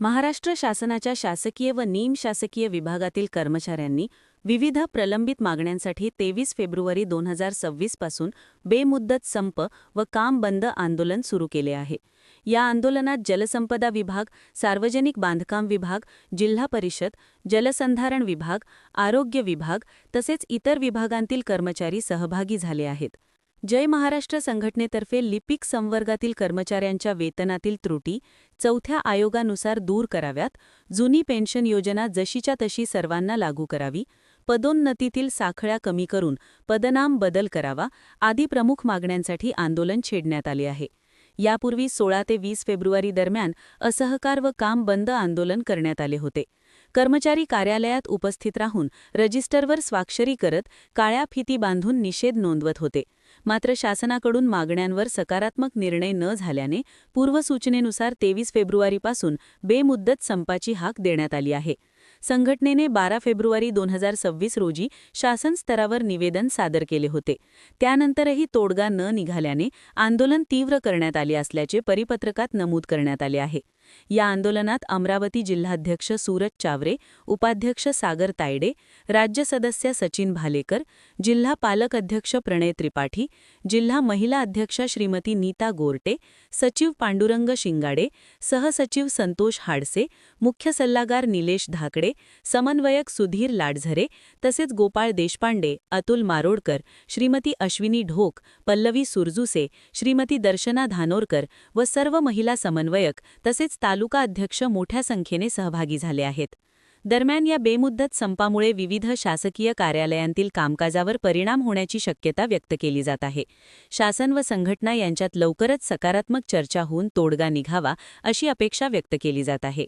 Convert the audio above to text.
महाराष्ट्र शासनाच्या शासकीय व निमशासकीय विभागातील कर्मचाऱ्यांनी विविध प्रलंबित मागण्यांसाठी 23 फेब्रुवारी 2026 पासून बेमुदत संप व काम बंद आंदोलन सुरू केले आहे. या आंदोलनात जलसंपदा विभाग, सार्वजनिक बांधकाम विभाग, जिल्हा परिषद, जलसंधारण विभाग, आरोग्य विभाग तसेच इतर विभागांतील कर्मचारी सहभागी झाले आहेत. जय महाराष्ट्र संघटनेतर्फे लिपिक संवर्गातील कर्मचाऱ्यांच्या वेतनातील त्रुटी 4थ्या आयोगानुसार दूर कराव्यात, जुनी पेन्शन योजना जशीच्या तशी सर्वांना लागू करावी, पदोन्नतीतील साखळ्या कमी करून पदनाम बदल करावा आदी प्रमुख मागण्यांसाठी आंदोलन छेडण्यात आले आहे. यापूर्वी 16 ते 20 फेब्रुवारी दरम्यान असहकार व काम बंद आंदोलन करण्यात आले होते. कर्मचारी कार्यालयात उपस्थित राहून रजिस्टरवर स्वाक्षरी करत काळ्या फिती बांधून निषेध नोंदवत होते. मात्र शासनाकडून मागण्यांवर सकारात्मक निर्णय न झाल्याने पूर्वसूचनेनुसार 23 फेब्रुवारीपासून बेमुदत संपाची हाक देण्यात आली आहे. संघटनेने 12 फेब्रुवारी 2026 रोजी शासन स्तरावर निवेदन सादर केले होते. त्यानंतरही तोडगा न निघाल्याने आंदोलन तीव्र करण्यात आले असल्याचे परिपत्रकात नमूद करण्यात आले आहे. या आंदोलनात अमरावती जिल्हाध्यक्ष सूरज चावरे, उपाध्यक्ष सागर तायडे, राज्य सदस्य सचिन भालेकर, जिल्हा पालक अध्यक्ष प्रणय त्रिपाठी, जिल्हा महिला अध्यक्षा श्रीमती नीता गोरटे, सचिव पांडुरंग शिंगाडे, सहसचिव संतोष हाडसे, मुख्य सल्लागार निलेश धाकडे, समन्वयक सुधीर लाडझरे तसेच गोपाळ देशपांडे, अतुल मारोडकर, श्रीमती अश्विनी ढोक, पल्लवी सुरजुसे, श्रीमती दर्शना धानोरकर व सर्व महिला समन्वयक तसेच तालुका अध्यक्ष मोठ्या संख्येने सहभागी झाले आहेत. दरम्यान या बेमुदत संपामुळे विविध शासकीय कार्यालयांतील कामकाजावर परिणाम होण्याची शक्यता व्यक्त केली जात आहे. शासन व संघटना यांच्यात लवकरच सकारात्मक चर्चा होऊन तोडगा निघावा अशी अपेक्षा व्यक्त केली जात आहे.